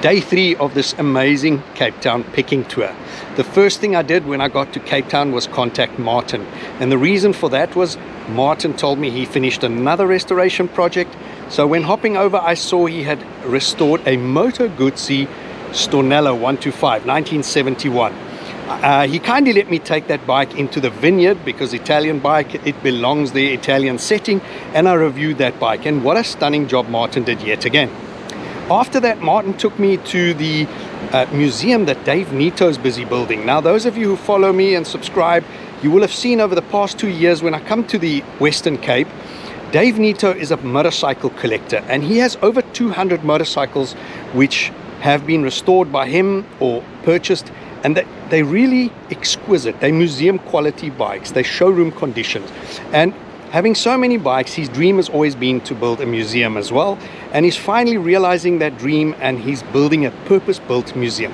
day 3 of this amazing Cape Town picking tour. The first thing I did when I got to Cape Town was contact Martin, and the reason for that was Martin told me he finished another restoration project. So when hopping over, I saw he had restored a Moto Guzzi Stornello 125 1971. He kindly let me take that bike into the vineyard because Italian bike, it belongs there, Italian setting, and I reviewed that bike, and what a stunning job Martin did yet again. After that, Martin took me to the museum that Dave Nito's busy building. Now, those of you who follow me and subscribe, you will have seen over the past 2 years when I come to the Western Cape, Dave Nito is a motorcycle collector, and he has over 200 motorcycles which have been restored by him or purchased, and they're really exquisite. They're museum quality bikes, they're showroom conditions. And having so many bikes, his dream has always been to build a museum as well, and he's finally realizing that dream, and he's building a purpose-built museum.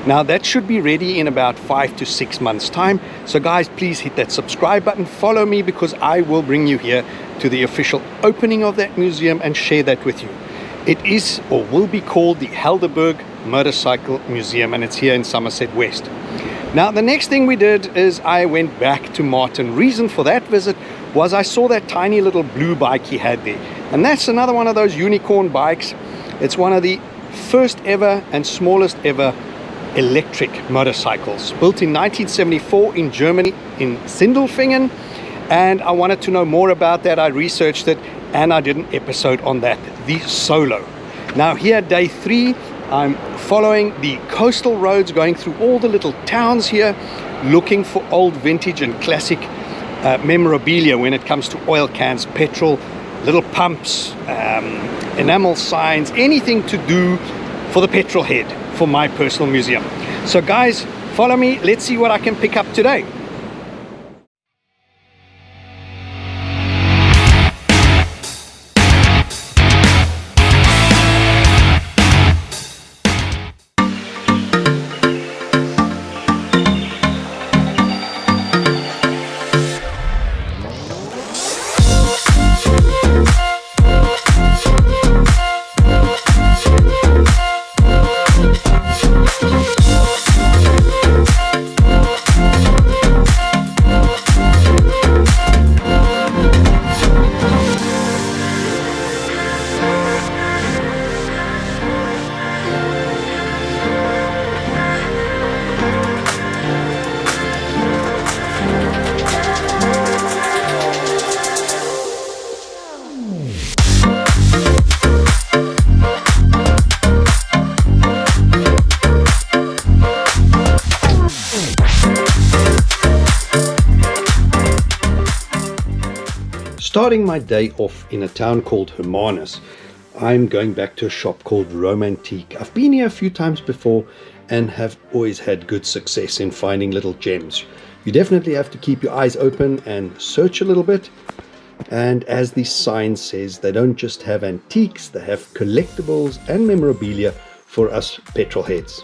Now that should be ready in about 5 to 6 months time. So guys, please hit that subscribe button, follow me, because I will bring you here to the official opening of that museum and share that with you. It is or will be called the Helderberg Motorcycle Museum, and it's here in Somerset West. Now the next thing we did is I went back to Martin. Reason for that visit was I saw that tiny little blue bike he had there, and that's another one of those unicorn bikes. It's one of the first ever and smallest ever electric motorcycles, built in 1974 in Germany, in Sindelfingen, and I wanted to know more about that. I researched it and I did an episode on that, the Solo. Now here, day 3, I'm following the coastal roads, going through all the little towns here, looking for old vintage and classic memorabilia when it comes to oil cans, petrol, little pumps, enamel signs, anything to do for the petrol head, for my personal museum. So guys, follow me, let's see what I can pick up today. Starting my day off in a town called Hermanus, I'm going back to a shop called Romantique. I've been here a few times before and have always had good success in finding little gems. You definitely have to keep your eyes open and search a little bit. And as the sign says, they don't just have antiques, they have collectibles and memorabilia for us petrol heads.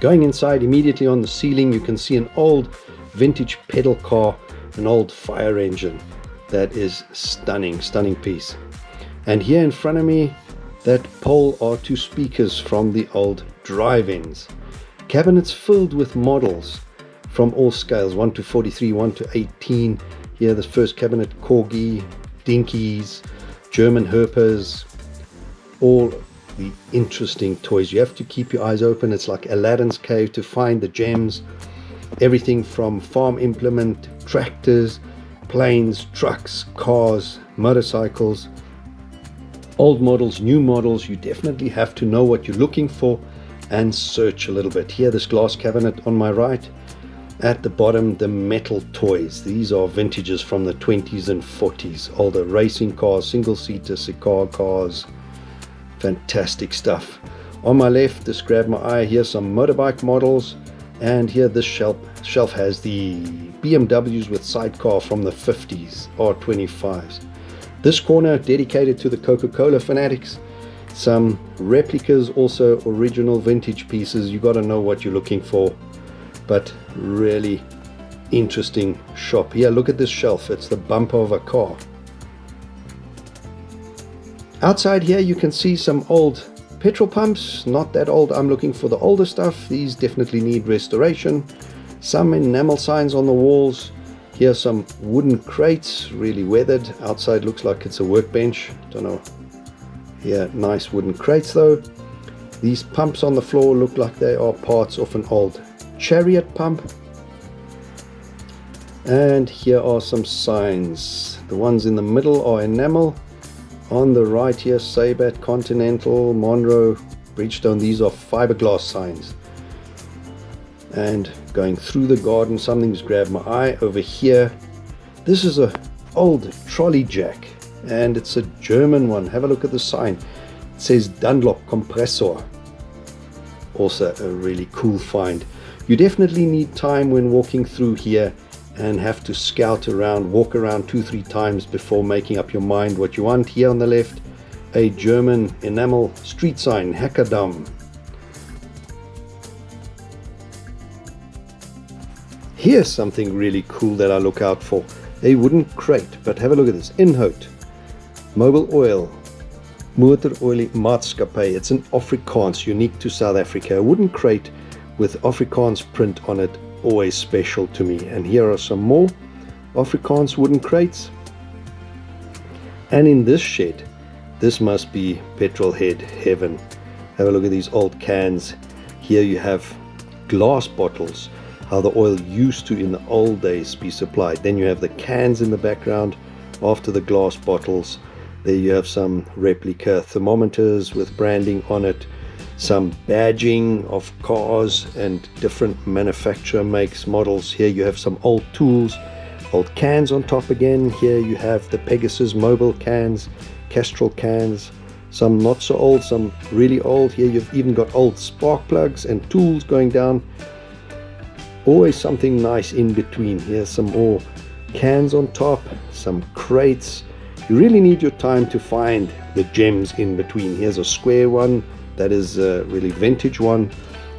Going inside, immediately on the ceiling you can see an old vintage pedal car, an old fire engine. That is stunning piece. And here in front of me, that pole are 2 speakers from the old drive-ins. Cabinets filled with models from all scales, 1 to 43, 1 to 18. Here the first cabinet, Corgi, Dinkies, German Herpers, all the interesting toys. You have to keep your eyes open. It's like Aladdin's cave to find the gems. Everything from farm implement, tractors, planes, trucks, cars, motorcycles, old models, new models. You definitely have to know what you're looking for and search a little bit. Here, this glass cabinet on my right. At the bottom, the metal toys. These are vintages from the 20s and 40s. Older racing cars, single-seater, cigar cars. Fantastic stuff. On my left, this grabbed my eye. Here's some motorbike models. And here this shelf has the BMWs with sidecar from the 50s, R25s. This corner dedicated to the Coca-Cola fanatics. Some replicas, also original vintage pieces. You got to know what you're looking for, but really interesting shop. Here, look at this shelf. It's the bumper of a car. Outside here you can see some old Petrol pumps, not that old. I'm looking for the older stuff. These definitely need restoration. Some enamel signs on the walls. Here are some wooden crates, really weathered. Outside looks like it's a workbench. Don't know. Here, nice wooden crates though. These pumps on the floor look like they are parts of an old chariot pump. And here are some signs. The ones in the middle are enamel. On the right here, Sabat, Continental, Monroe, Bridgestone. These are fiberglass signs. And going through the garden, something's grabbed my eye over here. This is a old trolley jack, and it's a German one. Have a look at the sign. It says Dunlop compressor. Also a really cool find. You definitely need time when walking through here and have to scout around, walk around 2-3 times before making up your mind what you want. Here on the left, a German enamel street sign, Hackerdam. Here's something really cool that I look out for. A wooden crate, but have a look at this. Inhoud, Mobil Oil, Motorolie Maatskappy. It's an Afrikaans, unique to South Africa. A wooden crate with Afrikaans print on it, always special to me. And here are some more Afrikaans wooden crates. And in this shed, this must be petrol-head heaven. Have a look at these old cans. Here you have glass bottles, how the oil used to in the old days be supplied. Then you have the cans in the background after the glass bottles. There you have some replica thermometers with branding on it, some badging of cars and different manufacturer makes, models. Here you have some old tools, old cans on top again. Here you have the Pegasus mobile cans, Castrol cans, some not so old, some really old. Here you've even got old spark plugs and tools going down. Always something nice in between. Here's some more cans on top, some crates. You really need your time to find the gems in between. Here's a square one. That is a really vintage one.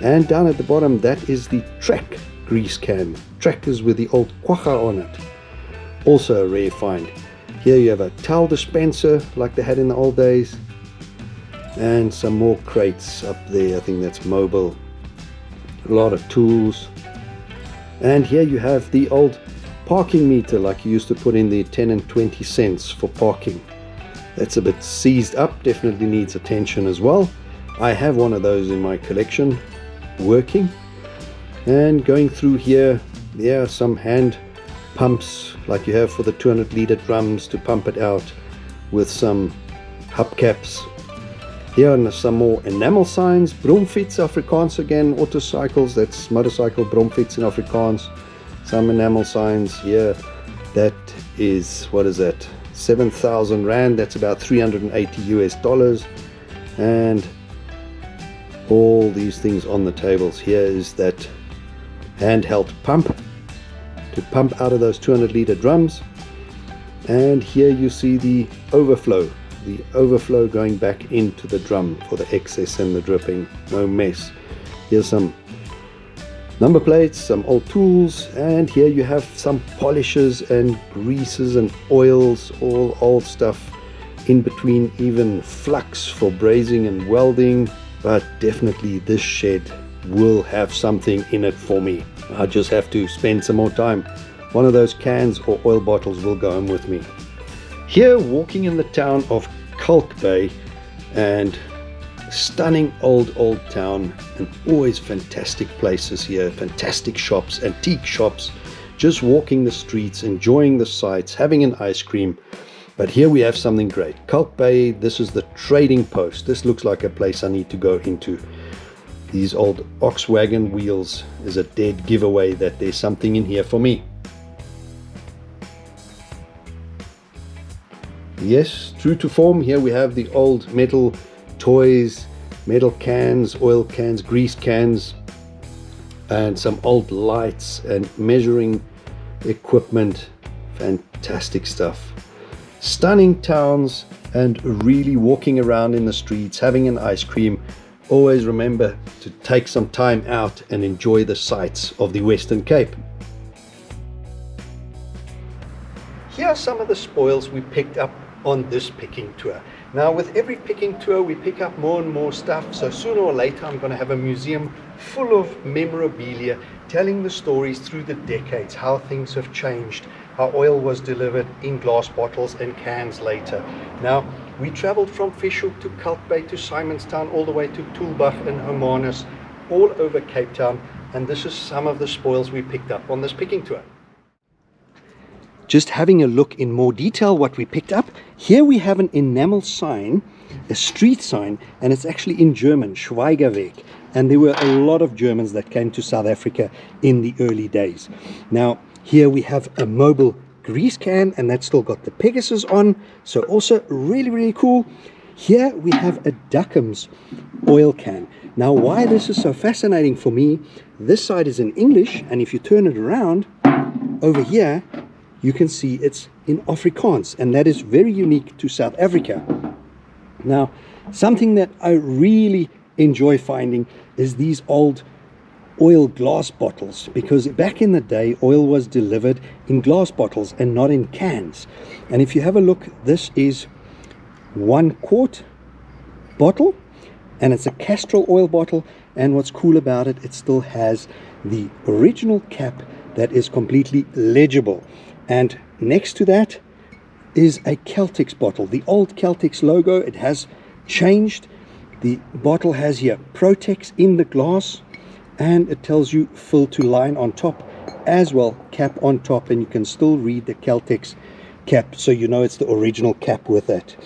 And down at the bottom, that is the Track grease can. Tractors with the old quagga on it. Also a rare find. Here you have a towel dispenser like they had in the old days. And some more crates up there. I think that's mobile. A lot of tools. And here you have the old parking meter like you used to put in the 10 and 20 cents for parking. That's a bit seized up, definitely needs attention as well. I have one of those in my collection working. And going through here, there are some hand pumps like you have for the 200-liter drums to pump it out with some hubcaps. Here are some more enamel signs, bromfiets Afrikaans again, autocycles, that's motorcycle, bromfiets in Afrikaans. Some enamel signs here, that is, what is that, 7,000 Rand, that's about 380 US dollars. And all these things on the tables. Here is that handheld pump to pump out of those 200-liter drums. And here you see the overflow going back into the drum for the excess and the dripping, no mess. Here's some number plates, some old tools, and here you have some polishes and greases and oils, all old stuff in between, even flux for brazing and welding. But definitely this shed will have something in it for me. I just have to spend some more time. One of those cans or oil bottles will go home with me. Here, walking in the town of Kalk Bay, and stunning old town, and always fantastic places here, fantastic shops, antique shops, just walking the streets, enjoying the sights, having an ice cream. But here we have something great. Kalk Bay, this is the trading post. This looks like a place I need to go into. These old ox wagon wheels is a dead giveaway that there's something in here for me. Yes, true to form, here we have the old metal toys, metal cans, oil cans, grease cans, and some old lights and measuring equipment. Fantastic stuff. Stunning towns, and really walking around in the streets, having an ice cream. Always remember to take some time out and enjoy the sights of the Western Cape. Here are some of the spoils we picked up on this picking tour. Now with every picking tour we pick up more and more stuff, so sooner or later I'm going to have a museum full of memorabilia telling the stories through the decades, how things have changed, how oil was delivered in glass bottles and cans later. Now we traveled from Fishhoek to Kalk Bay to Simonstown, all the way to Tulbagh and Hermanus, all over Cape Town, and this is some of the spoils we picked up on this picking tour. Just having a look in more detail what we picked up, here we have an enamel sign, a street sign, and it's actually in German, Schweigerweg, and there were a lot of Germans that came to South Africa in the early days. Now here we have a mobile grease can, and that's still got the Pegasus on, so also really cool. Here we have a Duckham's oil can. Now why this is so fascinating for me, this side is in English, and if you turn it around over here you can see it's in Afrikaans, and that is very unique to South Africa. Now something that I really enjoy finding is these old oil glass bottles, because back in the day oil was delivered in glass bottles and not in cans. And if you have a look, this is 1 quart bottle, and it's a Castrol oil bottle, and what's cool about it, it still has the original cap that is completely legible. And next to that is a Celtics bottle, the old Celtics logo. It has changed. The bottle has here Protex in the glass, and it tells you fill to line on top as well, cap on top, and you can still read the Celtics cap, so you know it's the original cap with that.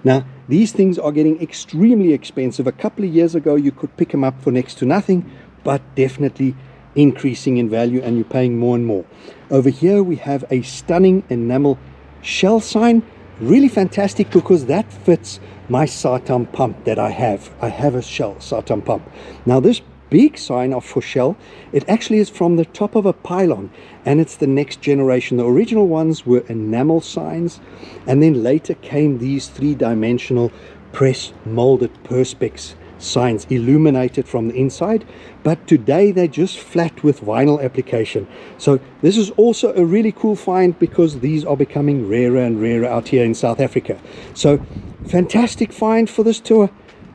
Now these things are getting extremely expensive. A couple of years ago you could pick them up for next to nothing, but definitely increasing in value, and you're paying more and more. Over here we have a stunning enamel shell sign, really fantastic, because that fits my Satam pump that I have. I have a Shell Satam pump. Now this big sign of for Shell, it actually is from the top of a pylon, and it's the next generation. The original ones were enamel signs, and then later came these three-dimensional press molded perspex signs, illuminated from the inside, but today they're just flat with vinyl application. So this is also a really cool find, because these are becoming rarer and rarer out here in South Africa. So fantastic find for this tour.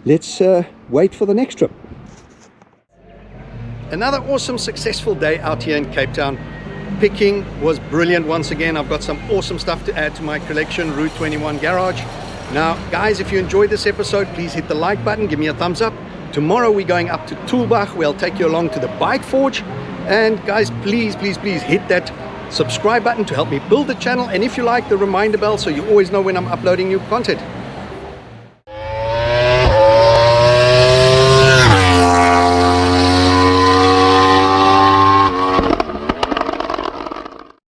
Let's wait for the next trip. Another awesome successful day out here in Cape Town. Picking was brilliant once again. I've got some awesome stuff to add to my collection, Route 21 Garage. Now guys, if you enjoyed this episode, please hit the like button, give me a thumbs up. Tomorrow we're going up to Tulbagh, where I'll take you along to the Bike Forge. And guys, please hit that subscribe button to help me build the channel, and if you like, the reminder bell, so you always know when I'm uploading new content.